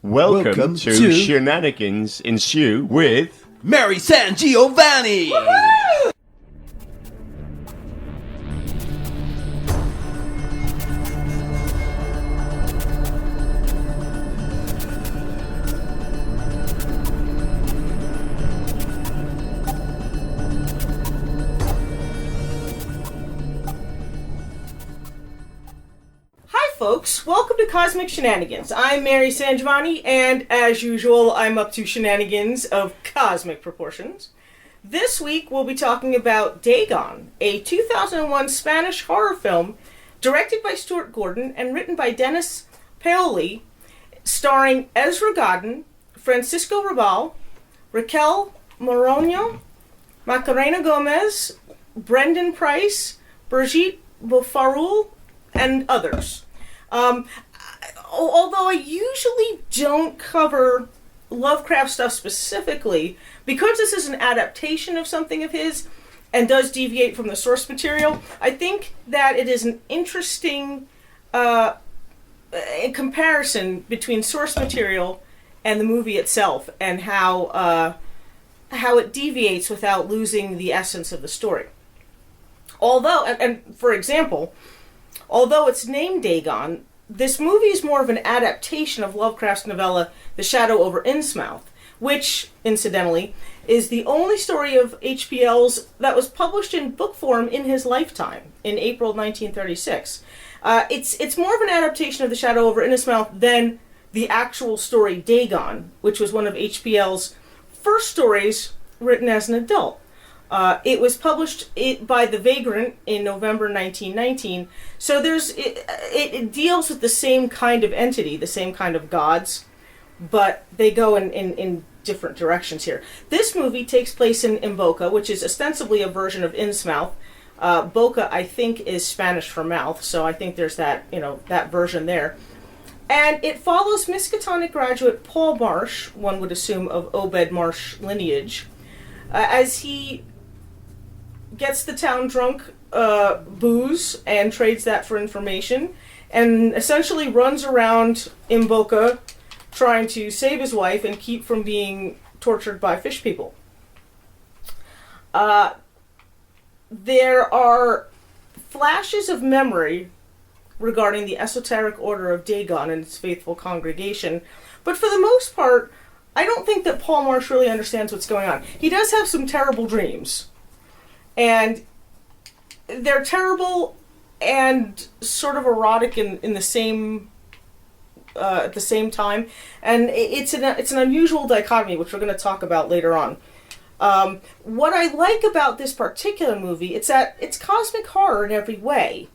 Welcome to Shenanigans Ensue with Mary SanGiovanni! Folks, welcome to Cosmic Shenanigans. I'm Mary SanGiovanni, and as usual, I'm up to shenanigans of cosmic proportions. This week, we'll be talking about DAGON, a 2001 Spanish horror film directed by Stuart Gordon and written by Dennis Paoli, starring Ezra Godden, Francisco Rabal, Raquel Moronio, Macarena Gomez, Brendan Price, Brigitte Bofarul, and others. Although I usually don't cover Lovecraft stuff specifically, because this is an adaptation of something of his and does deviate from the source material, I think that it is an interesting comparison between source material and the movie itself, and how it deviates without losing the essence of the story. Although, and for example, although it's named DAGON, this movie is more of an adaptation of Lovecraft's novella The Shadow over Innsmouth, which, incidentally, is the only story of HPL's that was published in book form in his lifetime, in April 1936. It's more of an adaptation of The Shadow over Innsmouth than the actual story DAGON, which was one of HPL's first stories written as an adult. It was published by The Vagrant in November 1919, so it deals with the same kind of entity, the same kind of gods, but they go in different directions here. This movie takes place in Boca, which is ostensibly a version of Innsmouth. Boca, I think, is Spanish for mouth, so I think there's that version there. And it follows Miskatonic graduate Paul Marsh, one would assume of Obed Marsh lineage, as he gets the town drunk, booze, and trades that for information, and essentially runs around in Boca trying to save his wife and keep from being tortured by fish people. There are flashes of memory regarding the esoteric order of Dagon and its faithful congregation, but for the most part, I don't think that Paul Marsh really understands what's going on. He does have some terrible dreams, and they're terrible and sort of erotic in the same at the same time, and it's an unusual dichotomy, which we're going to talk about later on. What I like about this particular movie, it's that it's cosmic horror in every way,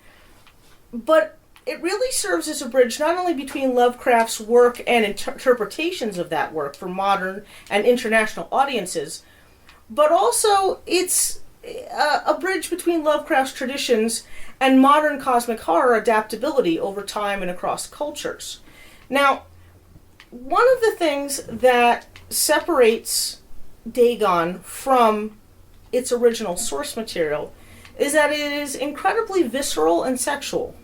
but it really serves as a bridge not only between Lovecraft's work and interpretations of that work for modern and international audiences, but also it's a bridge between Lovecraft's traditions and modern cosmic horror adaptability over time and across cultures. Now, one of the things that separates DAGON from its original source material is that it is incredibly visceral and sexual.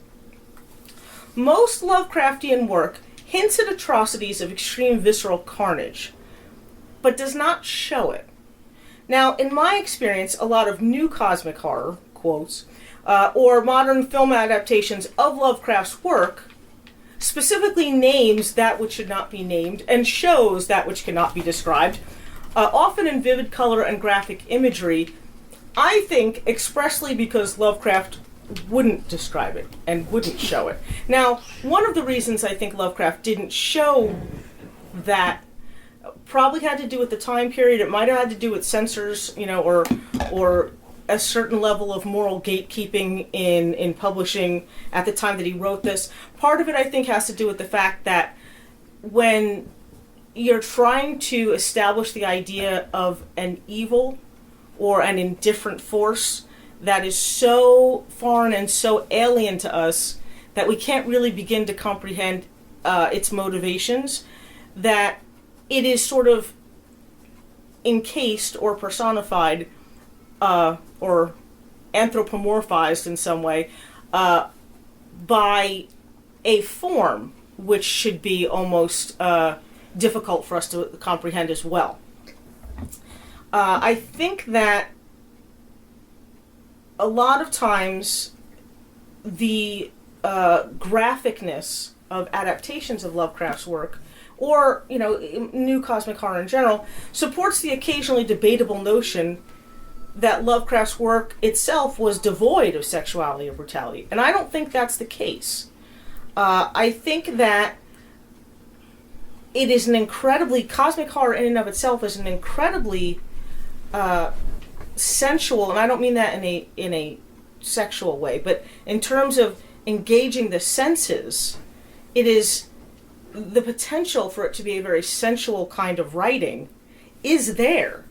Most Lovecraftian work hints at atrocities of extreme visceral carnage, but does not show it. Now, in my experience, a lot of new cosmic horror, quotes, or modern film adaptations of Lovecraft's work specifically names that which should not be named and shows that which cannot be described, often in vivid color and graphic imagery, I think expressly because Lovecraft wouldn't describe it and wouldn't show it. Now, one of the reasons I think Lovecraft didn't show that probably had to do with the time period. It might have had to do with censors, or a certain level of moral gatekeeping in publishing at the time that he wrote this. Part of it, I think, has to do with the fact that when you're trying to establish the idea of an evil or an indifferent force that is so foreign and so alien to us that we can't really begin to comprehend its motivations, that it is sort of encased or personified or anthropomorphized in some way by a form which should be almost difficult for us to comprehend as well. I think that a lot of times the graphicness of adaptations of Lovecraft's work, or new cosmic horror in general, supports the occasionally debatable notion that Lovecraft's work itself was devoid of sexuality or brutality. And I don't think that's the case. I think that it is cosmic horror in and of itself is an incredibly sensual, and I don't mean that in a sexual way, but in terms of engaging the senses, it is the potential for it to be a very sensual kind of writing is there.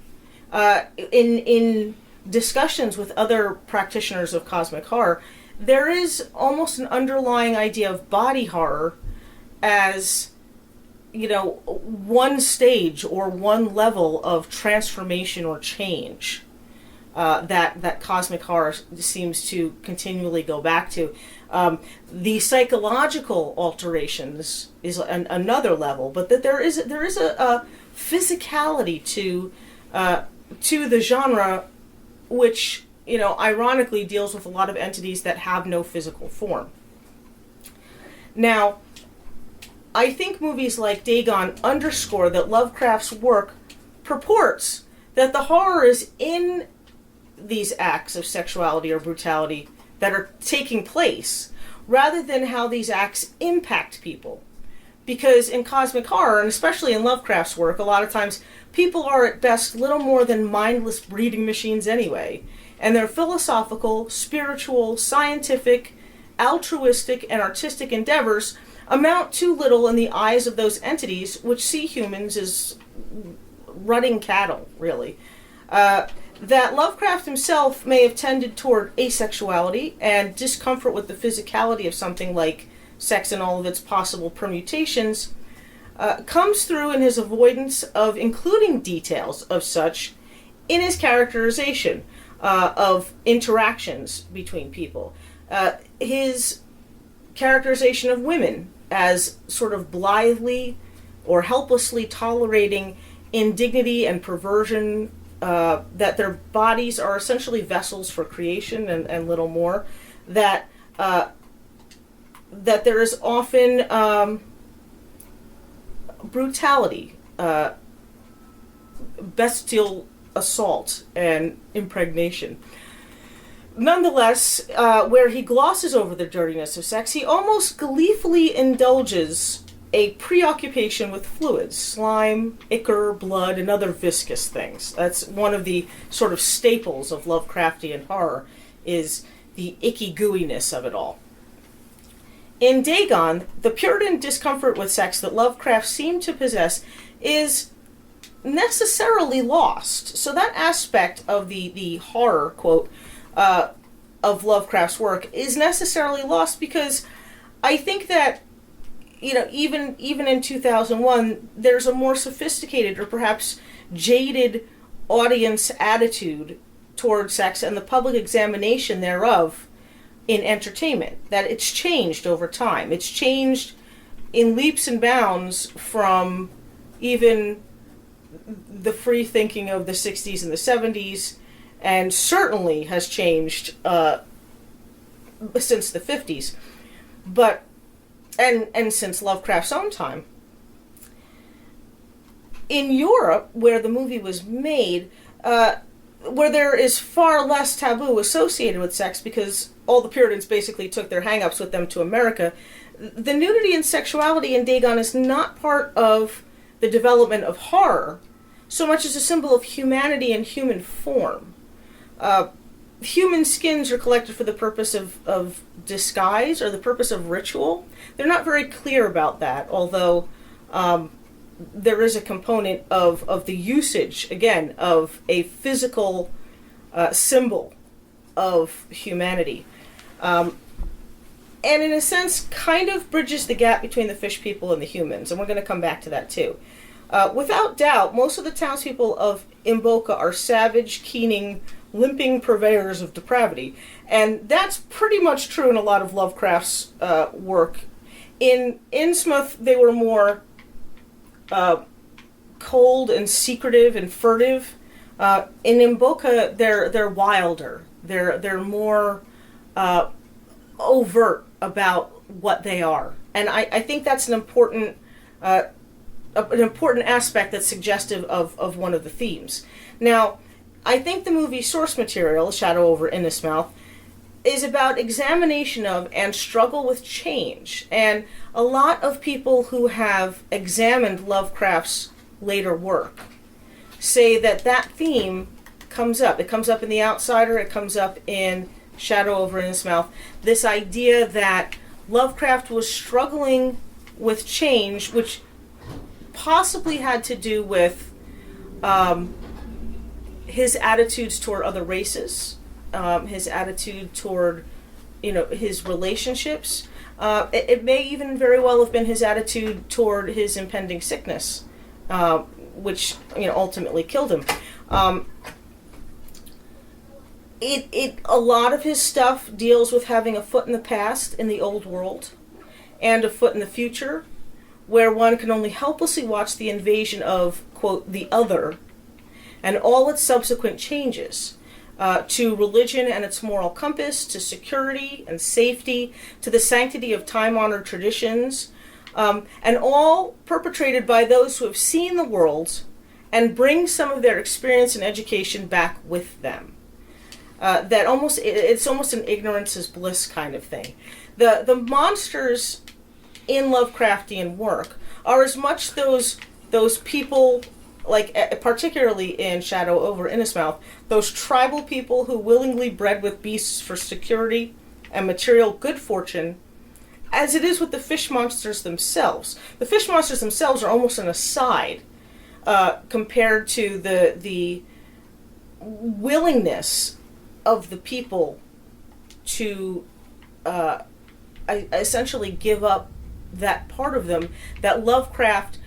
In discussions with other practitioners of cosmic horror, there is almost an underlying idea of body horror as, one stage or one level of transformation or change that cosmic horror seems to continually go back to. The psychological alterations is another level, but that there is a physicality to the genre, which ironically deals with a lot of entities that have no physical form. Now, I think movies like Dagon underscore that Lovecraft's work purports that the horror is in these acts of sexuality or brutality that are taking place, rather than how these acts impact people. Because in cosmic horror, and especially in Lovecraft's work, a lot of times people are at best little more than mindless breeding machines anyway. And their philosophical, spiritual, scientific, altruistic, and artistic endeavors amount to little in the eyes of those entities which see humans as rutting cattle, really. That Lovecraft himself may have tended toward asexuality and discomfort with the physicality of something like sex and all of its possible permutations comes through in his avoidance of including details of such in his characterization of interactions between people. His characterization of women as sort of blithely or helplessly tolerating indignity and perversion, that their bodies are essentially vessels for creation and little more, that there is often brutality, bestial assault, and impregnation. Nonetheless, where he glosses over the dirtiness of sex, he almost gleefully indulges a preoccupation with fluids, slime, ichor, blood, and other viscous things. That's one of the sort of staples of Lovecraftian horror, is the icky gooiness of it all. In Dagon, the Puritan discomfort with sex that Lovecraft seemed to possess is necessarily lost. So that aspect of the horror, quote, of Lovecraft's work is necessarily lost, because I think that, even in 2001, there's a more sophisticated or perhaps jaded audience attitude toward sex and the public examination thereof in entertainment, that it's changed over time. It's changed in leaps and bounds from even the free thinking of the 60s and the 70s, and certainly has changed since the 50s, but and since Lovecraft's own time. In Europe, where the movie was made, where there is far less taboo associated with sex, because all the Puritans basically took their hang-ups with them to America, the nudity and sexuality in Dagon is not part of the development of horror so much as a symbol of humanity and human form. Human skins are collected for the purpose of disguise or the purpose of ritual. They're not very clear about that, although there is a component of the usage, again, of a physical symbol of humanity. And in a sense, kind of bridges the gap between the fish people and the humans, and we're going to come back to that too. Without doubt, most of the townspeople of Imboca are savage, keening, limping purveyors of depravity. And that's pretty much true in a lot of Lovecraft's work. In Innsmouth, they were more cold and secretive and furtive. In Mboka, they're wilder. They're more overt about what they are, and I think that's an important aspect that's suggestive of one of the themes. Now, I think the movie source material, Shadow over Innismouth, is about examination of and struggle with change. And a lot of people who have examined Lovecraft's later work say that theme comes up. It comes up in The Outsider, it comes up in Shadow over Innismouth. This idea that Lovecraft was struggling with change, which possibly had to do with his attitudes toward other races, his attitude toward, his relationships. It may even very well have been his attitude toward his impending sickness, which ultimately killed him. A lot of his stuff deals with having a foot in the past in the old world, and a foot in the future, where one can only helplessly watch the invasion of, quote, the other, and all its subsequent changes, to religion and its moral compass, to security and safety, to the sanctity of time-honored traditions, and all perpetrated by those who have seen the world and bring some of their experience and education back with them. It's almost an ignorance is bliss kind of thing. The monsters in Lovecraftian work are as much those people, like particularly in Shadow over Innismouth, those tribal people who willingly bred with beasts for security and material good fortune, as it is with the fish monsters themselves. The fish monsters themselves are almost an aside compared to the willingness of the people to essentially give up that part of them that Lovecraft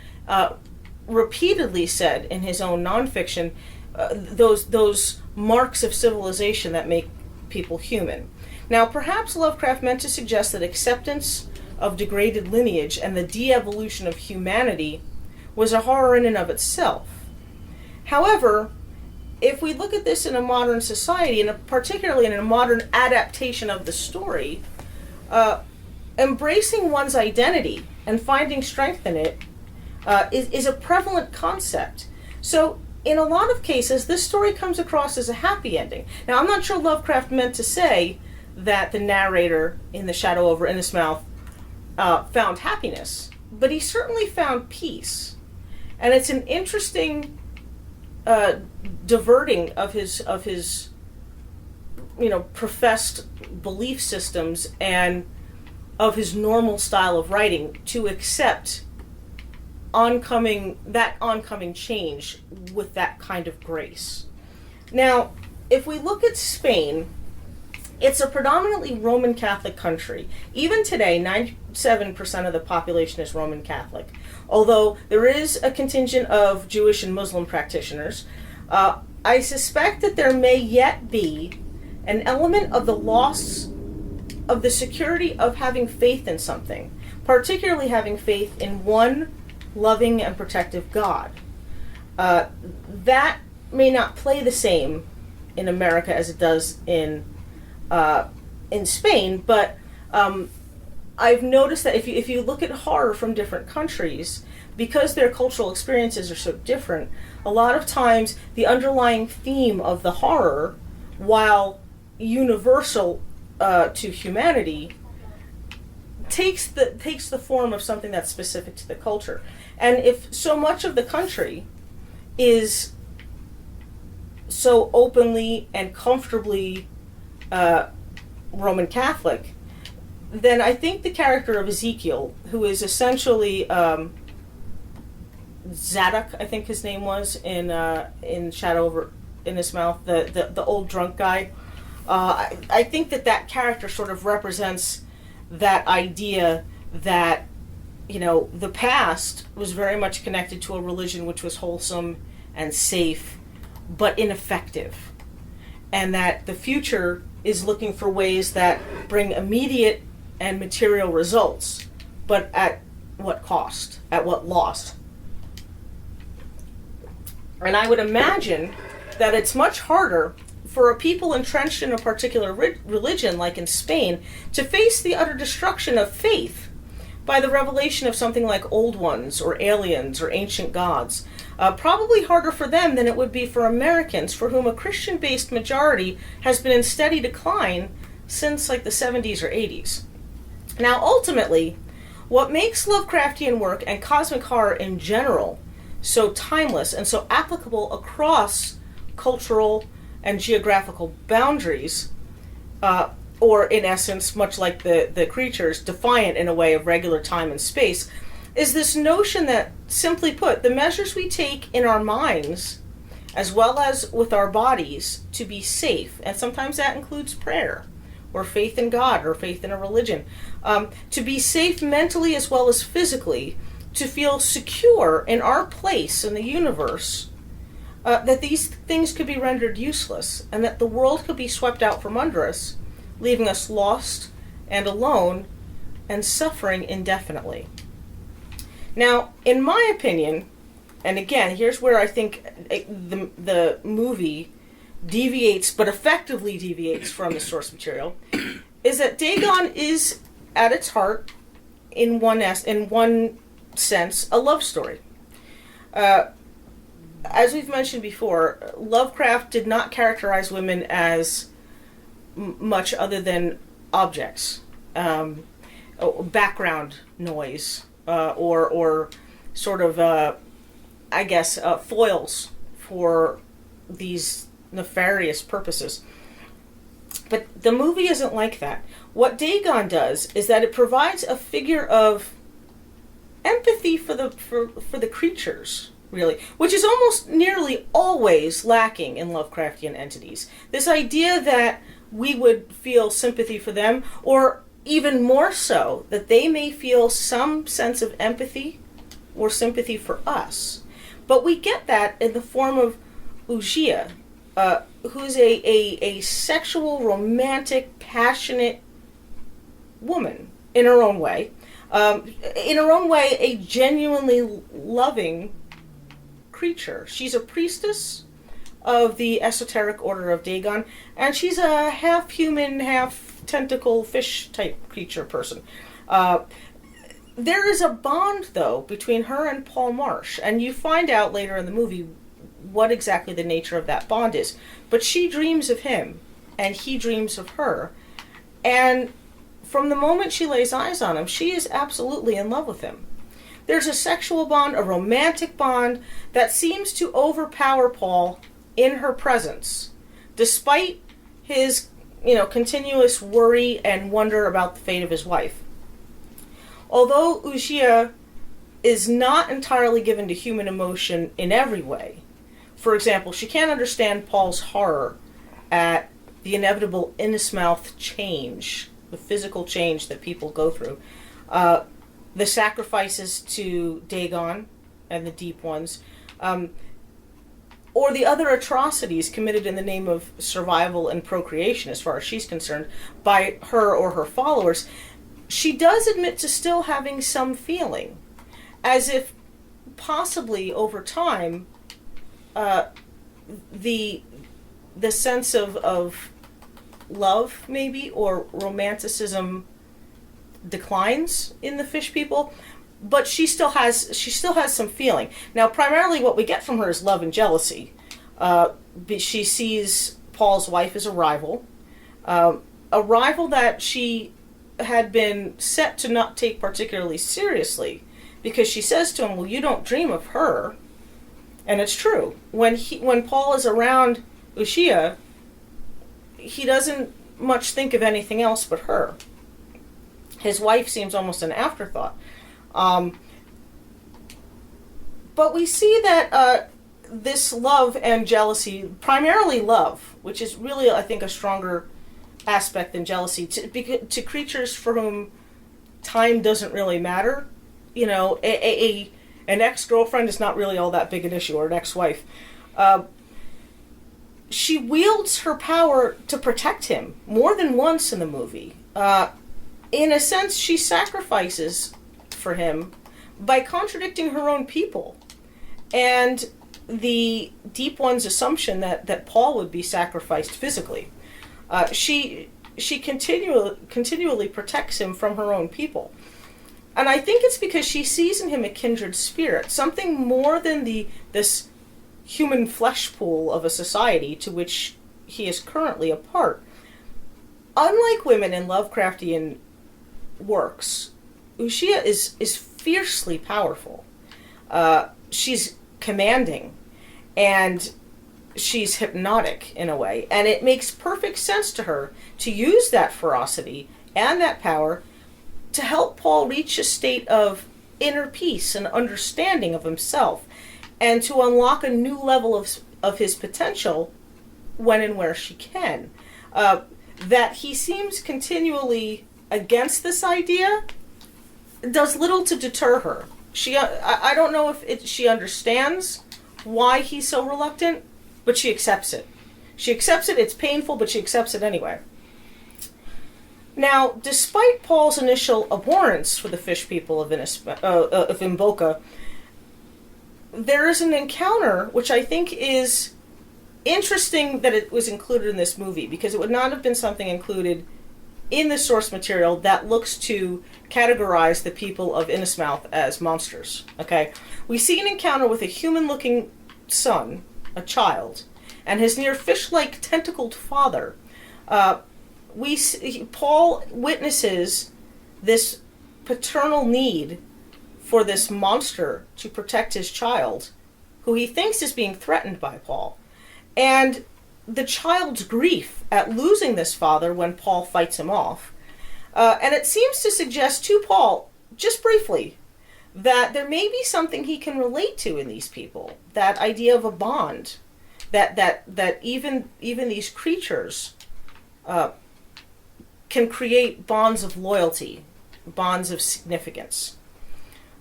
repeatedly said in his own nonfiction, those marks of civilization that make people human. Now, perhaps Lovecraft meant to suggest that acceptance of degraded lineage and the de-evolution of humanity was a horror in and of itself. However, if we look at this in a modern society, and particularly in a modern adaptation of the story, embracing one's identity and finding strength in it is a prevalent concept. So, in a lot of cases, this story comes across as a happy ending. Now, I'm not sure Lovecraft meant to say that the narrator in The Shadow over Innismouth found happiness, but he certainly found peace. And it's an interesting diverting of his professed belief systems and of his normal style of writing to accept oncoming change with that kind of grace. Now, if we look at Spain, it's a predominantly Roman Catholic country. Even today, 97% of the population is Roman Catholic. Although there is a contingent of Jewish and Muslim practitioners, I suspect that there may yet be an element of the loss of the security of having faith in something, particularly having faith in one loving and protective God. That may not play the same in America as it does in Spain, but I've noticed that if you look at horror from different countries, because their cultural experiences are so different, a lot of times the underlying theme of the horror, while universal to humanity, takes the form of something that's specific to the culture. And if so much of the country is so openly and comfortably Roman Catholic, then I think the character of Ezekiel, who is essentially Zadok, I think his name was in Shadow over Innismouth, the old drunk guy, I think that character sort of represents that idea that the past was very much connected to a religion which was wholesome and safe, but ineffective, and that the future is looking for ways that bring immediate and material results, but at what cost? At what loss? And I would imagine that it's much harder for a people entrenched in a particular religion, like in Spain, to face the utter destruction of faith by the revelation of something like old ones or aliens or ancient gods. Probably harder for them than it would be for Americans, for whom a Christian-based majority has been in steady decline since like the 70s or 80s. Now, ultimately, what makes Lovecraftian work and cosmic horror in general so timeless and so applicable across cultural and geographical boundaries, or in essence, much like the creatures, defiant in a way of regular time and space, is this notion that, simply put, the measures we take in our minds, as well as with our bodies, to be safe, and sometimes that includes prayer, or faith in God, or faith in a religion, to be safe mentally as well as physically, to feel secure in our place in the universe, that these things could be rendered useless, and that the world could be swept out from under us, leaving us lost and alone and suffering indefinitely. Now, in my opinion, and again, here's where I think the movie deviates, but effectively deviates from the source material, is that Dagon is, at its heart, in one sense, a love story. As we've mentioned before, Lovecraft did not characterize women as much other than objects, background noise, or sort of, foils for these nefarious purposes. But the movie isn't like that. What Dagon does is that it provides a figure of empathy for the creatures, really, which is almost nearly always lacking in Lovecraftian entities. This idea that we would feel sympathy for them, or even more so, that they may feel some sense of empathy or sympathy for us. But we get that in the form of Ugia, who's a sexual, romantic, passionate woman in her own way. A genuinely loving creature. She's a priestess of the esoteric order of Dagon, and she's a half-human, half-tentacle fish type creature person. There is a bond, though, between her and Paul Marsh, and you find out later in the movie what exactly the nature of that bond is. But she dreams of him, and he dreams of her, and from the moment she lays eyes on him, she is absolutely in love with him. There's a sexual bond, a romantic bond, that seems to overpower Paul in her presence, despite his, continuous worry and wonder about the fate of his wife. Although Ugia is not entirely given to human emotion in every way, for example, she can't understand Paul's horror at the inevitable Innismouth change, the physical change that people go through, the sacrifices to Dagon and the Deep Ones, or the other atrocities committed in the name of survival and procreation, as far as she's concerned, by her or her followers. She does admit to still having some feeling, as if possibly over time, the sense of love, maybe, or romanticism declines in the fish people, but she still has some feeling. Now, primarily what we get from her is love and jealousy. She sees Paul's wife as a rival that she had been set to not take particularly seriously, because she says to him, well, you don't dream of her. And it's true. When Paul is around Ushia, he doesn't much think of anything else but her. His wife seems almost an afterthought. But we see that this love and jealousy, primarily love, which is really, I think, a stronger aspect than jealousy, to creatures for whom time doesn't really matter. An ex-girlfriend is not really all that big an issue, or an ex-wife. She wields her power to protect him more than once in the movie. In a sense, she sacrifices for him by contradicting her own people. And the Deep One's assumption that Paul would be sacrificed physically. She continually protects him from her own people. And I think it's because she sees in him a kindred spirit, something more than this human flesh pool of a society to which he is currently a part. Unlike women in Lovecraftian works, Ushia is fiercely powerful. She's commanding, and she's hypnotic in a way, and it makes perfect sense to her to use that ferocity and that power to help Paul reach a state of inner peace and understanding of himself, and to unlock a new level of his potential when and where she can. That he seems continually against this idea does little to deter her. I don't know if she understands why he's so reluctant, but she accepts it. She accepts it, it's painful, but she accepts it anyway. Now, despite Paul's initial abhorrence for the fish people of Imboca, there is an encounter which I think is interesting that it was included in this movie, because it would not have been something included in the source material that looks to categorize the people of Innismouth as monsters. Okay? We see an encounter with a human-looking son, a child, and his near fish-like tentacled father. Paul witnesses this paternal need for this monster to protect his child, who he thinks is being threatened by Paul. And the child's grief at losing this father when Paul fights him off. And it seems to suggest to Paul, just briefly, that there may be something he can relate to in these people. That idea of a bond. That even these creatures can create bonds of loyalty, bonds of significance.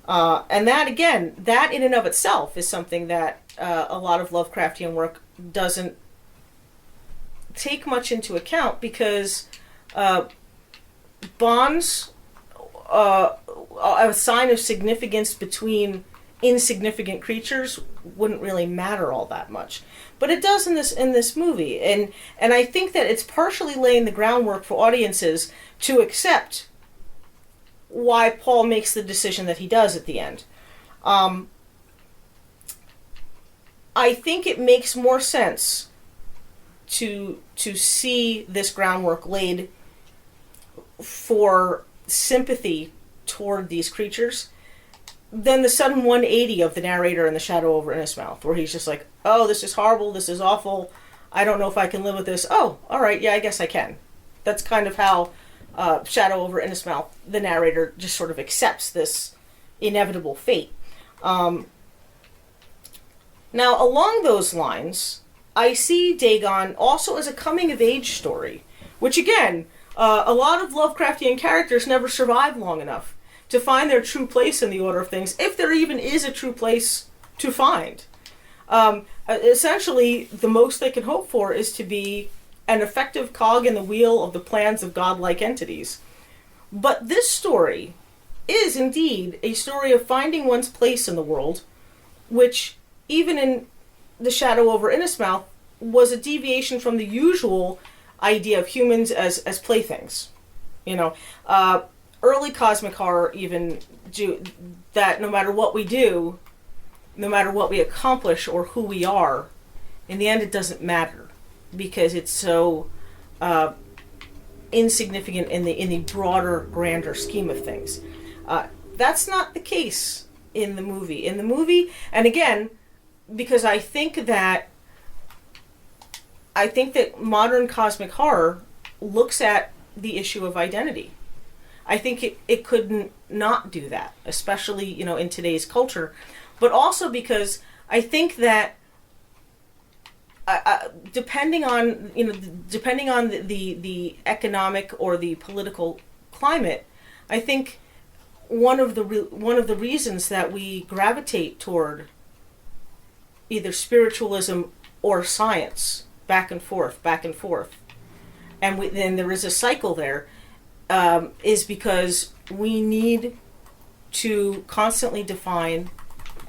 And that, again, that in and of itself is something that a lot of Lovecraftian work doesn't take much into account, because bonds, a sign of significance between insignificant creatures, wouldn't really matter all that much. But it does in this movie, and I think that it's partially laying the groundwork for audiences to accept why Paul makes the decision that he does at the end. I think it makes more sense to see this groundwork laid for sympathy toward these creatures than the sudden 180 of the narrator in The Shadow over Innismouth, where he's just like, oh, this is horrible, this is awful, I don't know if I can live with this. Oh, alright, yeah, I guess I can. That's kind of how Shadow over Innismouth, the narrator just sort of accepts this inevitable fate. Now, along those lines, I see Dagon also as a coming-of-age story, which, again, a lot of Lovecraftian characters never survive long enough to find their true place in the order of things, if there even is a true place to find. Essentially, the most they can hope for is to be an effective cog in the wheel of the plans of godlike entities. But this story is indeed a story of finding one's place in the world, which, even in The Shadow over Innismouth, was a deviation from the usual idea of humans as playthings. Early cosmic horror even do that. No matter what we do, no matter what we accomplish or who we are, in the end it doesn't matter, because it's so insignificant in the broader, grander scheme of things. That's not the case in the movie. In the movie, and again, because I think that modern cosmic horror looks at the issue of identity. I think it couldn't not do that, especially, in today's culture. But also because I think that depending on the economic or the political climate, I think one of the reasons that we gravitate toward either spiritualism or science, back and forth, and then there is a cycle there, is because we need to constantly define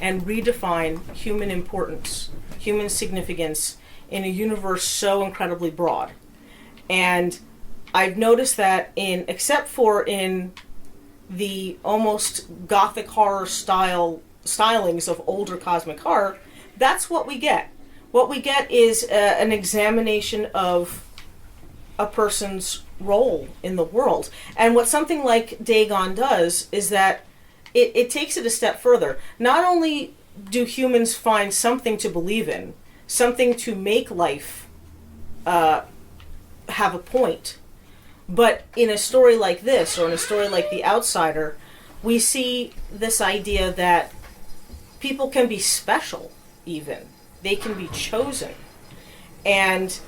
and redefine human importance, human significance in a universe so incredibly broad. And I've noticed that except for in the almost gothic horror stylings of older cosmic horror, that's what we get. What we get is an examination of a person's role in the world. And what something like DAGON does is that it takes it a step further. Not only do humans find something to believe in, something to make life have a point, but in a story like this, or in a story like The Outsider, we see this idea that people can be special, even. They can be chosen. And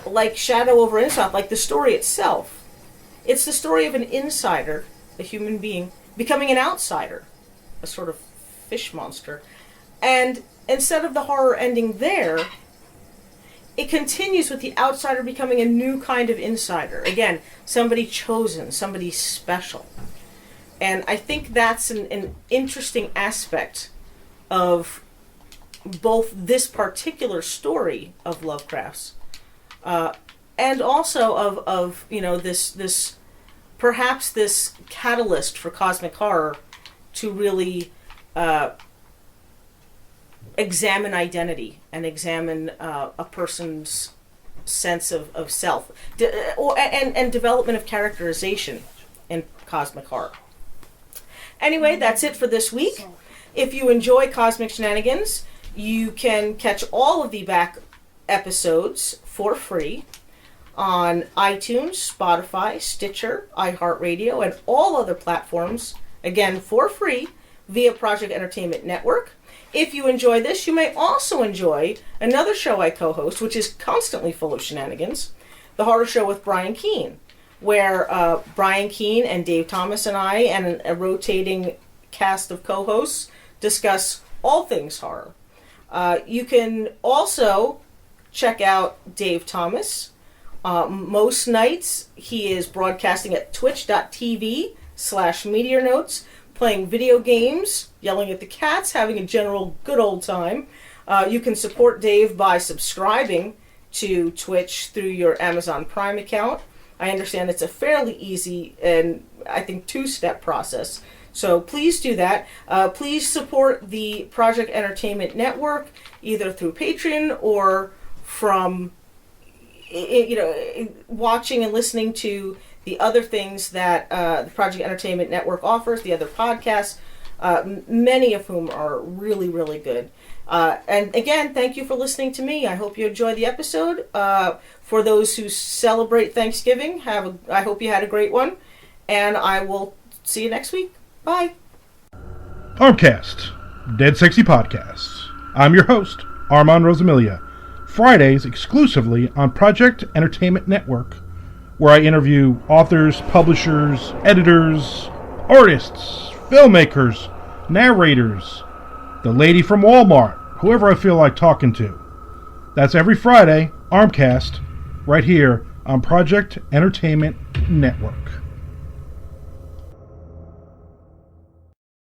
like Shadow over Innistrad, like the story itself, it's the story of an insider, a human being, becoming an outsider, a sort of fish monster. And instead of the horror ending there, it continues with the outsider becoming a new kind of insider. Again, somebody chosen, somebody special. And I think that's an interesting aspect of both this particular story of Lovecraft's, and also of this perhaps this catalyst for cosmic horror to really examine identity and examine a person's sense of self, and development of characterization in cosmic horror. Anyway, that's it for this week. If you enjoy Cosmic Shenanigans, you can catch all of the back episodes for free on iTunes, Spotify, Stitcher, iHeartRadio, and all other platforms, again, for free, via Project Entertainment Network. If you enjoy this, you may also enjoy another show I co-host, which is constantly full of shenanigans, The Horror Show with Brian Keene, where Brian Keene and Dave Thomas and I, and a rotating cast of co-hosts, discuss all things horror. You can also check out Dave Thomas. Most nights he is broadcasting at twitch.tv/Meteor Notes, playing video games, yelling at the cats, having a general good old time. You can support Dave by subscribing to Twitch through your Amazon Prime account. I understand it's a fairly easy and I think two-step process. So please do that. Please support the Project Entertainment Network either through Patreon or from watching and listening to the other things that the Project Entertainment Network offers, the other podcasts, many of whom are really, really good. And again, thank you for listening to me. I hope you enjoyed the episode. For those who celebrate Thanksgiving, I hope you had a great one. And I will see you next week. Bye. Armcast, Dead Sexy Podcasts. I'm your host, Armand Rosamilia. Fridays exclusively on Project Entertainment Network, where I interview authors, publishers, editors, artists, filmmakers, narrators, the lady from Walmart, whoever I feel like talking to. That's every Friday, Armcast, right here on Project Entertainment Network.